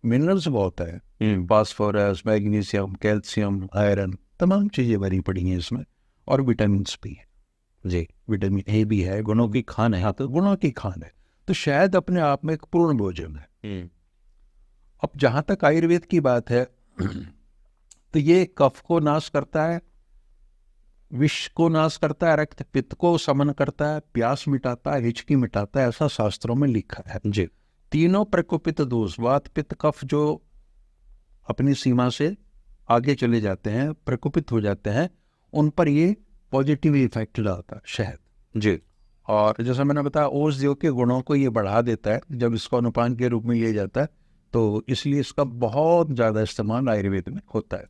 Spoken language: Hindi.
मिनरल्स बहुत है, फास्फोरस, मैग्नीशियम, कैल्शियम, आयरन, तमाम चीज़ें भरी पड़ी हैं इसमें। और विटामिन भी है जी। विटामिन ए भी है, गुणों की खान है, तो गुणों की खान है। तो शहद अपने आप में एक पूर्ण भोजन है। अब जहाँ तक आयुर्वेद की बात है तो ये कफ को नाश करता है, विष को नाश करता है, रक्त पित्त को समन करता है, प्यास मिटाता है, हिचकी मिटाता है, ऐसा शास्त्रों में लिखा है। जी। तीनों प्रकोपित दोष, वात पित्त कफ, जो अपनी सीमा से आगे चले जाते हैं, प्रकोपित हो जाते हैं, उन पर ये पॉजिटिव इफेक्ट डालता है शहद। जी। और जैसा मैंने बताया, औषधियों के गुणों को ये बढ़ा देता है जब इसको अनुपान के रूप में लिया जाता है। तो इसलिए इसका बहुत ज़्यादा इस्तेमाल आयुर्वेद में होता है।